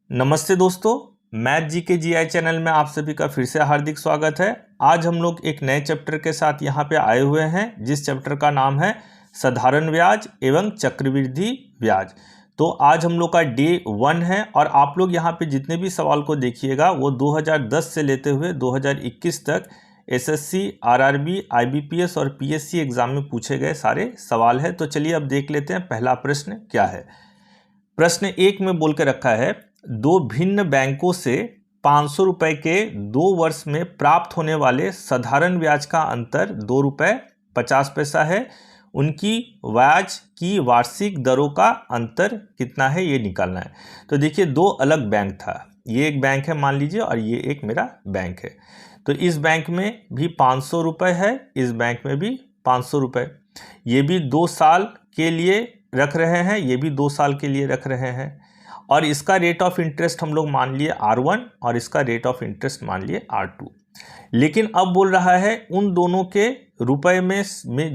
नमस्ते दोस्तों, math GK GI channel में आप सभी का फिर से हार्दिक स्वागत है। आज हम लोग एक नए चैप्टर के साथ यहाँ पे आए हुए हैं, जिस चैप्टर का नाम है साधारण ब्याज एवं चक्रवृद्धि ब्याज। तो आज हम लोग का डे 1 है और आप लोग यहाँ पे जितने भी सवाल को देखिएगा वो 2010 से लेते हुए 2021 तक एसएससी, आरआरबी, आईबीपीएस और पीएससी एग्जाम में पूछे गए सारे सवाल है। तो चलिए अब देख लेते हैं पहला प्रश्न क्या है। प्रश्न 1 में बोल के रखा है, दो भिन्न बैंकों से 500 रुपए के 2 वर्ष में प्राप्त होने वाले साधारण ब्याज का अंतर 2 रुपये 50 पैसा है। उनकी ब्याज की वार्षिक दरों का अंतर कितना है ये निकालना है। तो देखिए, दो अलग बैंक था, ये एक बैंक है मान लीजिए और ये एक मेरा बैंक है। तो इस बैंक में भी 500 रुपये है, इस बैंक में भी 500 रुपये। ये भी 2 साल के लिए रख रहे हैं, ये भी 2 साल के लिए रख रहे हैं और इसका रेट ऑफ इंटरेस्ट हम लोग मान लिए R1 और इसका रेट ऑफ इंटरेस्ट मान लिए R2। लेकिन अब बोल रहा है उन दोनों के रुपए में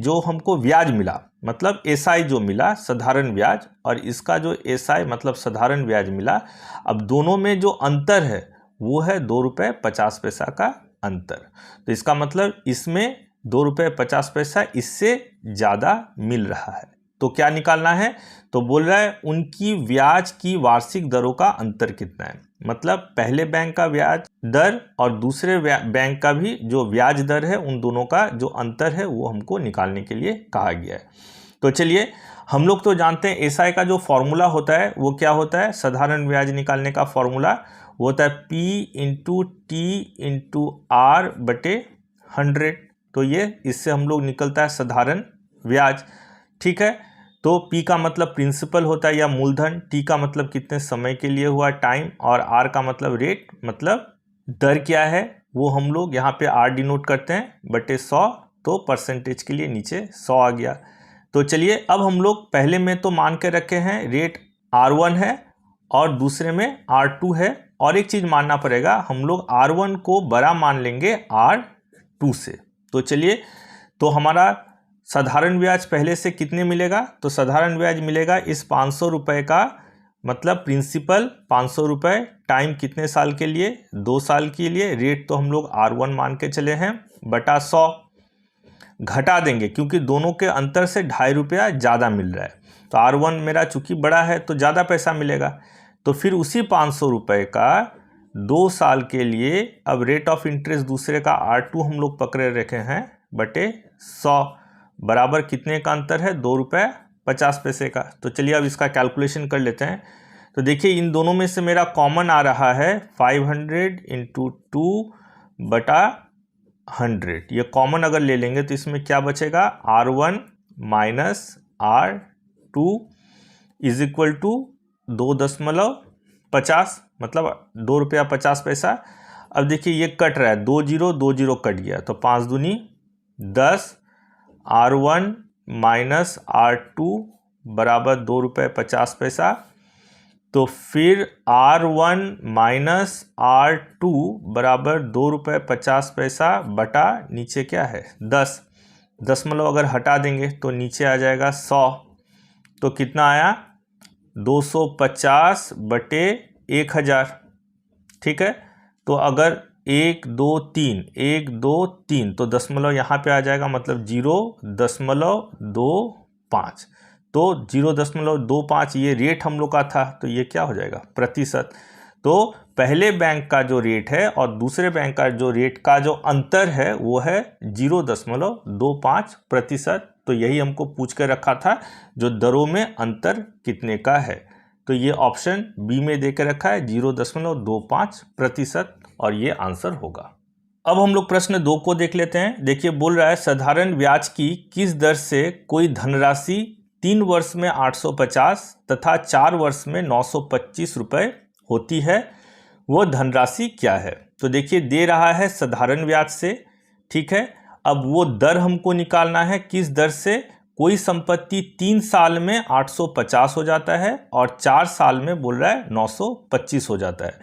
जो हमको ब्याज मिला, मतलब एसआई जो मिला साधारण ब्याज, और इसका जो एसआई मतलब साधारण ब्याज मिला, अब दोनों में जो अंतर है वो है 2 रुपये 50 पैसा का अंतर। तो इसका मतलब इसमें 2 रुपये 50 पैसा इससे ज़्यादा मिल रहा है। तो क्या निकालना है? तो बोल रहा है उनकी ब्याज की वार्षिक दरों का अंतर कितना है। मतलब पहले बैंक का ब्याज दर और दूसरे बैंक का भी जो ब्याज दर है, उन दोनों का जो अंतर है वो हमको निकालने के लिए कहा गया है। तो चलिए, हम लोग तो जानते हैं एसआई का जो फॉर्मूला होता है वो क्या होता है। साधारण ब्याज निकालने का फॉर्मूला वो होता है P into T into R बटे 100। तो ये इससे हम लोग निकलता है साधारण ब्याज, ठीक है। तो P का मतलब प्रिंसिपल होता है या मूलधन, T का मतलब कितने समय के लिए हुआ टाइम, और R का मतलब रेट मतलब दर क्या है वो हम लोग यहाँ पे R डिनोट करते हैं बटे 100। तो परसेंटेज के लिए नीचे 100 आ गया। तो चलिए, अब हम लोग पहले में तो मान के रखे हैं रेट R1 है और दूसरे में R2 है, और एक चीज़ मानना पड़ेगा, हम लोग R1 को बड़ा मान लेंगे R2 से। तो चलिए, तो हमारा साधारण ब्याज पहले से कितने मिलेगा, तो साधारण ब्याज मिलेगा इस 500 रुपये का, मतलब प्रिंसिपल 500 रुपये, टाइम कितने साल के लिए, 2 साल के लिए, रेट तो हम लोग R1 मान के चले हैं बटा 100। घटा देंगे क्योंकि दोनों के अंतर से 2.5 रुपया ज़्यादा मिल रहा है, तो R1 मेरा चूंकि बड़ा है तो ज़्यादा पैसा मिलेगा। तो फिर उसी 500 रुपये का 2 साल के लिए अब रेट ऑफ इंटरेस्ट दूसरे का R2 हम लोग पकड़े रखे हैं बटे 100 बराबर कितने का अंतर है, 2 रुपये 50 पैसे का। तो चलिए अब इसका कैलकुलेशन कर लेते हैं। तो देखिए, इन दोनों में से मेरा कॉमन आ रहा है 500 इंटू 2 बटा 100। ये कॉमन अगर ले लेंगे तो इसमें क्या बचेगा, R1 minus R2 is equal to 2.50, मतलब 2 रुपया 50 पैसा। अब देखिए ये कट रहा है, 2 जीरो कट गया, तो 5 दूनी 10, R1 माइनस R2 बराबर 2 रुपये 50 पैसा। तो फिर R1 माइनस R2 बराबर 2 रुपये 50 पैसा बटा नीचे क्या है 10। दशमलव अगर हटा देंगे तो नीचे आ जाएगा 100। तो कितना आया, 250 बटे 1000, ठीक है। तो अगर 1 2 3 तो दशमलव यहाँ पे आ जाएगा, मतलब 0.25। तो 0.25 ये रेट हम लोग का था, तो ये क्या हो जाएगा, प्रतिशत। तो पहले बैंक का जो रेट है और दूसरे बैंक का जो रेट का जो अंतर है वो है 0.25%। तो यही हमको पूछ कर रखा था, जो दरों में अंतर कितने का है। तो ये ऑप्शन बी में दे के रखा है 0.25%, और ये आंसर होगा। अब हम लोग प्रश्न 2 को देख लेते हैं। देखिए, बोल रहा है साधारण ब्याज की किस दर से कोई धनराशि 3 वर्ष में 850 तथा 4 वर्ष में 925 रुपये होती है, वो धनराशि क्या है। तो देखिए, दे रहा है साधारण ब्याज से, ठीक है। अब वो दर हमको निकालना है, किस दर से कोई संपत्ति 3 साल में 850 हो जाता है और 4 साल में बोल रहा है 925 हो जाता है।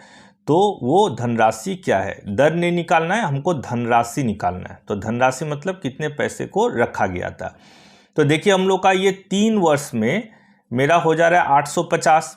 तो वो धनराशि क्या है, दर नहीं निकालना है हमको, धनराशि निकालना है। तो धनराशि मतलब कितने पैसे को रखा गया था। तो देखिए, हम लोग का ये 3 वर्ष में मेरा हो जा रहा है 850,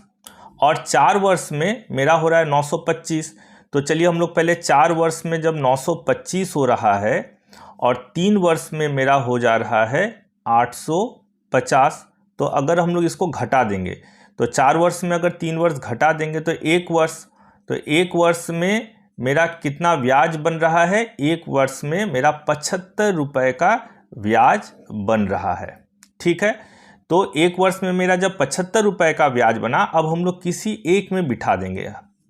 और 4 वर्ष में मेरा हो रहा है 925। तो चलिए हम लोग पहले 4 वर्ष में जब 925 हो रहा है और 3 वर्ष में मेरा हो जा रहा है 850, तो अगर हम लोग इसको घटा देंगे तो 4 वर्ष में अगर 3 वर्ष घटा देंगे तो 1 वर्ष, तो 1 वर्ष में मेरा कितना ब्याज बन रहा है, 1 वर्ष में मेरा 75 रुपये का ब्याज बन रहा है। ठीक है, तो 1 वर्ष में मेरा जब 75 रुपये का ब्याज बना, अब हम लोग किसी एक में बिठा देंगे,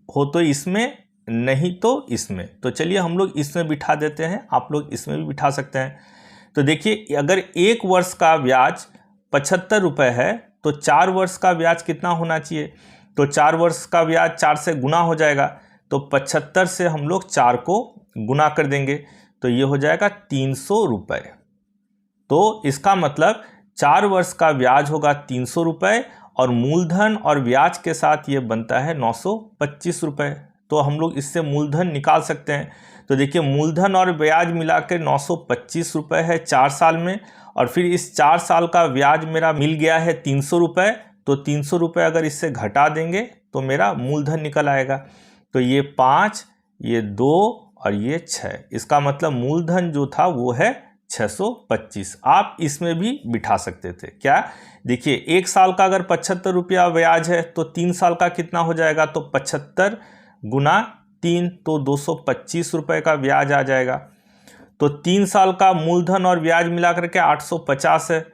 हो तो इसमें नहीं तो इसमें। तो चलिए हम लोग इसमें बिठा देते हैं, आप लोग इसमें भी बिठा सकते हैं। तो देखिए अगर 1 वर्ष का ब्याज 75 रुपये है तो 4 वर्ष का ब्याज कितना होना चाहिए, तो 4 वर्ष का ब्याज 4 से गुना हो जाएगा, तो 75 से हम लोग 4 को गुना कर देंगे तो ये हो जाएगा 300 रुपये। तो इसका मतलब 4 वर्ष का ब्याज होगा 300 रुपये और मूलधन और ब्याज के साथ ये बनता है 925 रुपये। तो हम लोग इससे मूलधन निकाल सकते हैं। तो देखिए मूलधन और ब्याज मिलाकर 925 रुपये है 4 साल में, और फिर इस 4 साल का ब्याज मेरा मिल गया है 300 रुपये। तो 300 रुपये अगर इससे घटा देंगे तो मेरा मूलधन निकल आएगा। तो ये 5, ये 2 और ये 6, इसका मतलब मूलधन जो था वो है 625। आप इसमें भी बिठा सकते थे। क्या देखिए 1 साल का अगर 75 रुपया ब्याज है तो 3 साल का कितना हो जाएगा, तो 75 गुना 3 तो 225 रुपये का ब्याज आ जाएगा। तो 3 साल का मूलधन और ब्याज मिला करके 850 है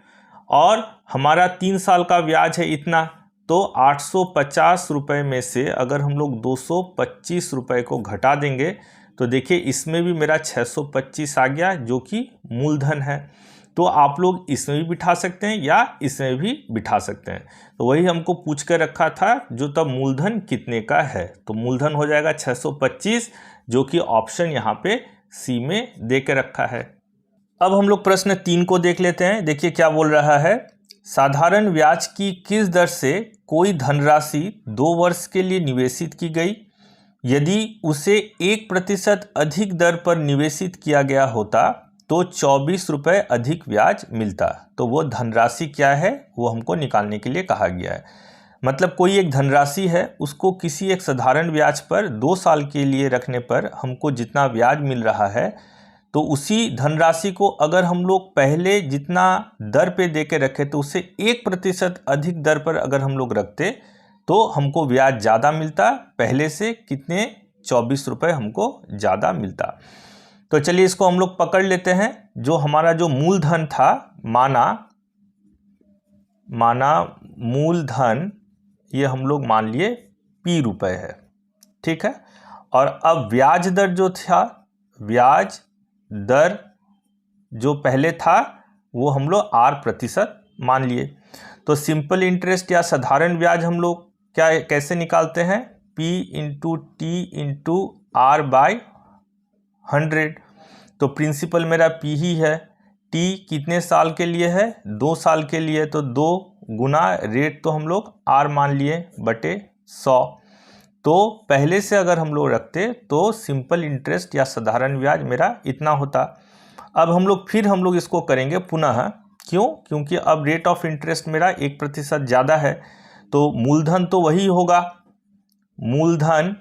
और हमारा 3 साल का ब्याज है इतना, तो 850 रुपये में से अगर हम लोग 225 रुपये को घटा देंगे तो देखिए इसमें भी मेरा 625 आ गया जो कि मूलधन है। तो आप लोग इसमें भी बिठा सकते हैं या इसमें भी बिठा सकते हैं। तो वही हमको पूछ कर रखा था जो तब मूलधन कितने का है, तो मूलधन हो जाएगा 625 जो कि ऑप्शन यहाँ पे सी में दे के रखा है। अब हम लोग प्रश्न 3 को देख लेते हैं। देखिए क्या बोल रहा है, साधारण ब्याज की किस दर से कोई धनराशि 2 वर्ष के लिए निवेशित की गई, यदि उसे 1% अधिक दर पर निवेशित किया गया होता तो 24 रुपये अधिक ब्याज मिलता। तो वो धनराशि क्या है वो हमको निकालने के लिए कहा गया है। मतलब कोई एक धनराशि है, उसको किसी एक साधारण ब्याज पर 2 साल के लिए रखने पर हमको जितना ब्याज मिल रहा है, तो उसी धनराशि को अगर हम लोग पहले जितना दर पे दे के रखे तो उससे 1% अधिक दर पर अगर हम लोग रखते तो हमको ब्याज ज़्यादा मिलता, पहले से कितने 24 रुपये हमको ज़्यादा मिलता। तो चलिए इसको हम लोग पकड़ लेते हैं। जो हमारा जो मूलधन था, माना मूलधन ये हम लोग मान लिए P रुपये है, ठीक है। और अब ब्याज दर जो था, ब्याज दर जो पहले था वो हम लोग R% मान लिए। तो सिंपल इंटरेस्ट या साधारण ब्याज हम लोग क्या कैसे निकालते हैं, P into T into R/100। तो प्रिंसिपल मेरा P ही है, T कितने साल के लिए है, 2 साल के लिए, तो 2 गुना रेट तो हम लोग R मान लिए बटे 100। तो पहले से अगर हम लोग रखते तो सिंपल इंटरेस्ट या साधारण ब्याज मेरा इतना होता। अब हम लोग इसको करेंगे पुनः, क्यों, क्योंकि अब रेट ऑफ इंटरेस्ट मेरा 1% ज़्यादा है। तो मूलधन तो वही होगा, मूलधन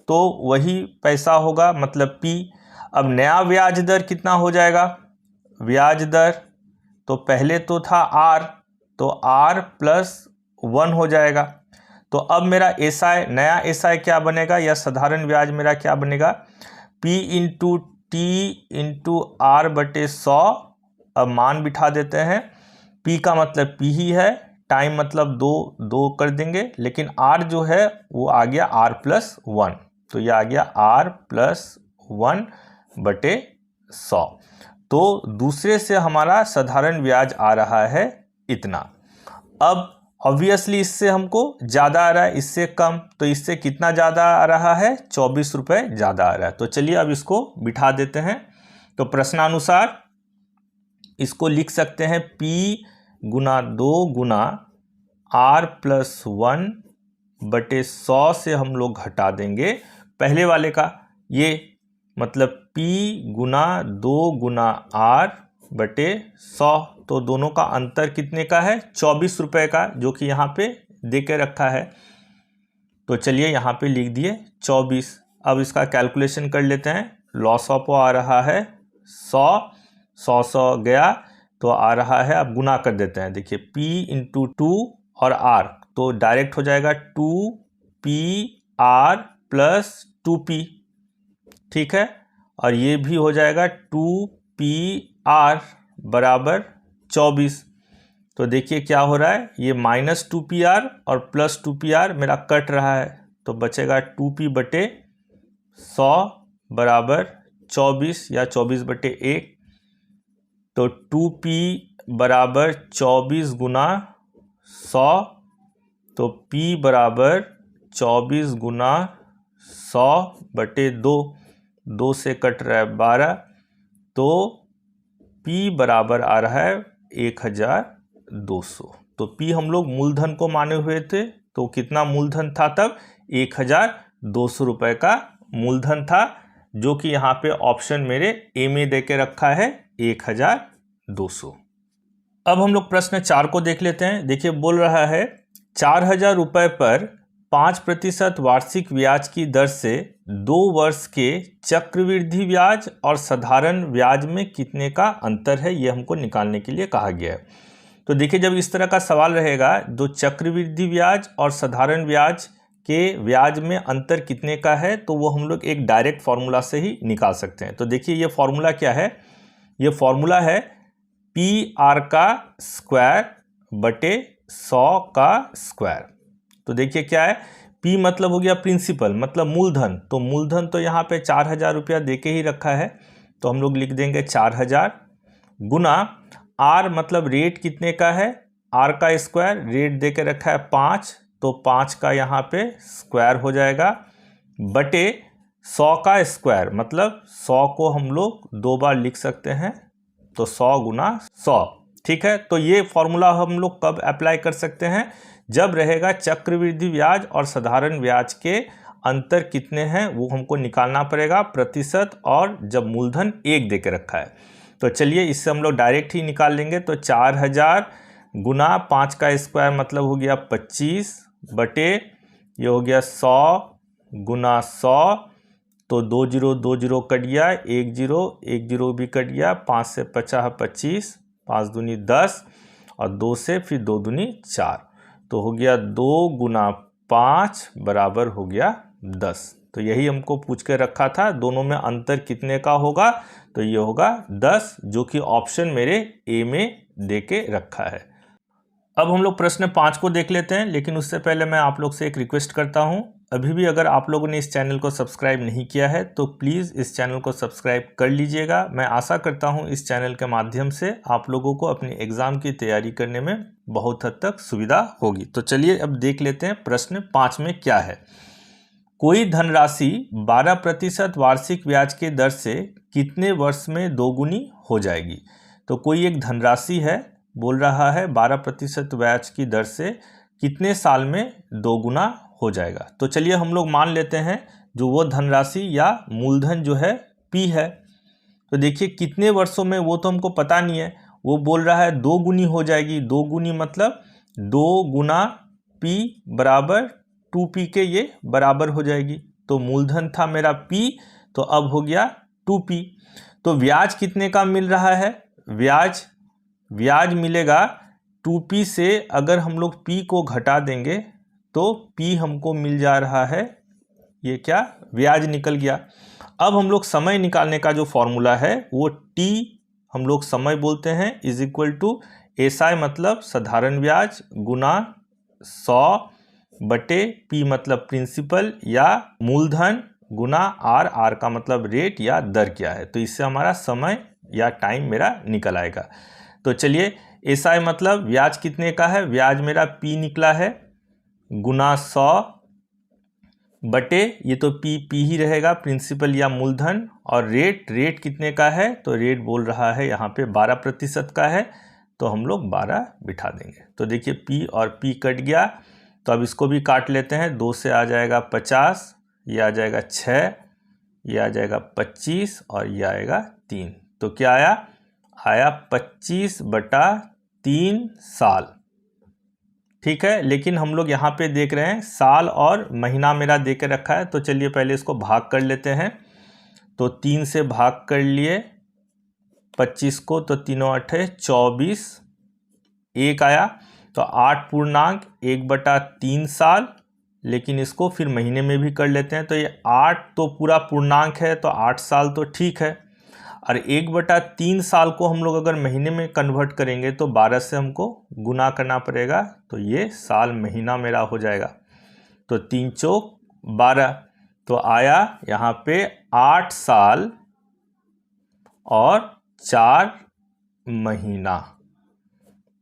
तो वही पैसा होगा मतलब P। अब नया ब्याज दर कितना हो जाएगा, ब्याज दर तो पहले तो था R, तो R+1 हो जाएगा। तो अब मेरा SI, नया SI क्या बनेगा या साधारण ब्याज मेरा क्या बनेगा, P into T into R/100। अब मान बिठा देते हैं, P का मतलब P ही है, टाइम मतलब 2 कर देंगे, लेकिन R जो है वो आ गया R+1, तो ये आ गया R+1/100। तो दूसरे से हमारा साधारण ब्याज आ रहा है इतना। अब ऑब्वियसली इससे हमको ज़्यादा आ रहा है, इससे कम, तो इससे कितना ज़्यादा आ रहा है, 24 रुपये ज़्यादा आ रहा है। तो चलिए अब इसको बिठा देते हैं। तो प्रश्नानुसार इसको लिख सकते हैं P गुना 2 गुना R+1/100 से हम लोग घटा देंगे पहले वाले का, ये मतलब P गुना 2 गुना R/100। तो दोनों का अंतर कितने का है, 24 रुपये का, जो कि यहाँ पे दे के रखा है। तो चलिए यहाँ पे लिख दिए 24। अब इसका कैलकुलेशन कर लेते हैं। लॉस ऑफ आ रहा है 100 गया तो आ रहा है, अब गुना कर देते हैं। देखिए P इंटू 2 और R, तो डायरेक्ट हो जाएगा 2PR प्लस 2P, ठीक है। और ये भी हो जाएगा 2PR बराबर 24। तो देखिए क्या हो रहा है, ये माइनस 2PR और प्लस 2PR मेरा कट रहा है, तो बचेगा 2P बटे 100 बराबर 24 या 24/1। तो 2P बराबर 24 गुना 100, तो P बराबर 24 गुना 100/2, 2 से कट रहा है 12, तो P बराबर आ रहा है 1200। तो P हम लोग मूलधन को माने हुए थे, तो कितना मूलधन था तब, 1200 रुपये का मूलधन था, जो कि यहाँ पे ऑप्शन मेरे ए में दे के रखा है 1200। अब हम लोग प्रश्न 4 को देख लेते हैं। देखिए बोल रहा है 4000 रुपये पर 5% वार्षिक ब्याज की दर से 2 वर्ष के चक्रवृद्धि ब्याज और साधारण ब्याज में कितने का अंतर है, ये हमको निकालने के लिए कहा गया है। तो देखिए जब इस तरह का सवाल रहेगा, दो चक्रवृद्धि ब्याज और साधारण ब्याज के ब्याज में अंतर कितने का है, तो वो हम लोग एक डायरेक्ट फॉर्मूला से ही निकाल सकते हैं। तो देखिए ये फॉर्मूला क्या है, ये फॉर्मूला है PR का स्क्वायर बटे 100 का स्क्वायर। तो देखिए क्या है, P मतलब हो गया प्रिंसिपल, मतलब मूलधन, तो मूलधन तो यहाँ पे 4000 रुपया दे के ही रखा है, तो हम लोग लिख देंगे 4000 गुना R मतलब रेट कितने का है, R का स्क्वायर, रेट दे के रखा है 5, तो 5 का यहाँ पे स्क्वायर हो जाएगा, बटे 100 का स्क्वायर, मतलब 100 को हम लोग 2 बार लिख सकते हैं, तो 100 गुना 100, ठीक है। तो ये फॉर्मूला हम लोग कब अप्लाई कर सकते हैं, जब रहेगा चक्रवृद्धि ब्याज और साधारण ब्याज के अंतर कितने हैं वो हमको निकालना पड़ेगा प्रतिशत, और जब मूलधन 1 दे के रखा है। तो चलिए इससे हम लोग डायरेक्ट ही निकाल लेंगे। तो 4000 गुना 5 का स्क्वायर मतलब हो गया 25 बटे ये हो गया 100 गुना 100, तो 2 0 2 0 कट गया, 1 0 भी कट गया, 5 से 50 25, 5 दूनी 10 और 2 से फिर 2 दूनी 4, तो हो गया 2 गुना 5 बराबर हो गया 10। तो यही हमको पूछ के रखा था, दोनों में अंतर कितने का होगा, तो ये होगा 10, जो कि ऑप्शन मेरे ए में दे के रखा है। अब हम लोग प्रश्न 5 को देख लेते हैं, लेकिन उससे पहले मैं आप लोग से एक रिक्वेस्ट करता हूं, अभी भी अगर आप लोगों ने इस चैनल को सब्सक्राइब नहीं किया है तो प्लीज़ इस चैनल को सब्सक्राइब कर लीजिएगा। मैं आशा करता हूं इस चैनल के माध्यम से आप लोगों को अपनी एग्ज़ाम की तैयारी करने में बहुत हद तक सुविधा होगी। तो चलिए अब देख लेते हैं प्रश्न 5 में क्या है। कोई धनराशि 12% वार्षिक ब्याज के दर से कितने वर्ष में दोगुनी हो जाएगी। तो कोई एक धनराशि है, बोल रहा है 12% ब्याज की दर से कितने साल में दोगुना हो जाएगा। तो चलिए हम लोग मान लेते हैं जो वो धनराशि या मूलधन जो है P है। तो देखिए कितने वर्षों में वो तो हमको पता नहीं है, वो बोल रहा है 2 गुनी हो जाएगी। 2 गुनी मतलब 2 गुना P बराबर 2P के ये बराबर हो जाएगी। तो मूलधन था मेरा P, तो अब हो गया 2P। तो ब्याज कितने का मिल रहा है, ब्याज मिलेगा 2P से, अगर हम लोग P को घटा देंगे तो P हमको मिल जा रहा है, ये क्या ब्याज निकल गया। अब हम लोग समय निकालने का जो फॉर्मूला है वो T हम लोग समय बोलते हैं, इज इक्वल टू SI मतलब साधारण ब्याज गुना 100 बटे P मतलब प्रिंसिपल या मूलधन गुना R का मतलब रेट या दर क्या है। तो इससे हमारा समय या टाइम मेरा निकल आएगा। तो चलिए SI मतलब ब्याज कितने का है, ब्याज मेरा P निकला है गुना 100 बटे ये तो P ही रहेगा प्रिंसिपल या मूलधन, और रेट कितने का है, तो रेट बोल रहा है यहाँ पे 12% का है, तो हम लोग 12 बिठा देंगे। तो देखिए P और P कट गया, तो अब इसको भी काट लेते हैं। 2 से आ जाएगा 50, ये आ जाएगा 6, ये आ जाएगा 25 और ये आएगा 3। तो क्या आया 25/3 साल। ठीक है, लेकिन हम लोग यहाँ पे देख रहे हैं साल और महीना मेरा दे के रखा है। तो चलिए पहले इसको भाग कर लेते हैं। तो 3 से भाग कर लिए 25 को, तो 3 8 24, 1 आया। तो 8 पूर्णांक 1/3 साल, लेकिन इसको फिर महीने में भी कर लेते हैं। तो ये 8 तो पूरा पूर्णांक है, तो 8 साल तो ठीक है। और 1/3 साल को हम लोग अगर महीने में कन्वर्ट करेंगे तो 12 से हमको गुना करना पड़ेगा। तो ये साल महीना मेरा हो जाएगा। तो 3 चौक 12, तो आया यहाँ पे 8 साल और 4 महीना।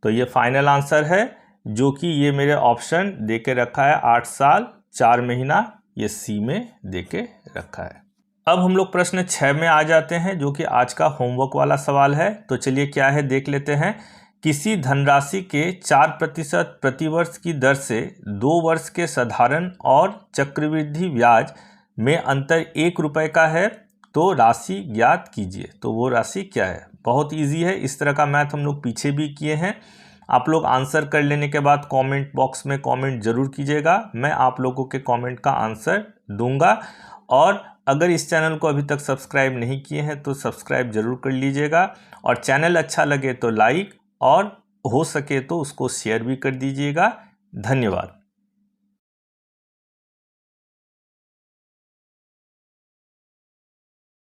तो ये फाइनल आंसर है, जो कि ये मेरे ऑप्शन दे के रखा है 8 साल 4 महीना, ये सी में दे के रखा है। अब हम लोग प्रश्न 6 में आ जाते हैं, जो कि आज का होमवर्क वाला सवाल है। तो चलिए क्या है देख लेते हैं। किसी धनराशि के 4% प्रतिवर्ष की दर से 2 वर्ष के साधारण और चक्रवृद्धि ब्याज में अंतर 1 रुपये का है, तो राशि ज्ञात कीजिए। तो वो राशि क्या है? बहुत इजी है। इस तरह का मैथ हम लोग पीछे भी किए हैं। आप लोग आंसर कर लेने के बाद कमेंट बॉक्स में कमेंट जरूर कीजिएगा, मैं आप लोगों के कमेंट का आंसर दूंगा। और अगर इस चैनल को अभी तक सब्सक्राइब नहीं किए हैं तो सब्सक्राइब जरूर कर लीजिएगा, और चैनल अच्छा लगे तो लाइक, और हो सके तो उसको शेयर भी कर दीजिएगा। धन्यवाद।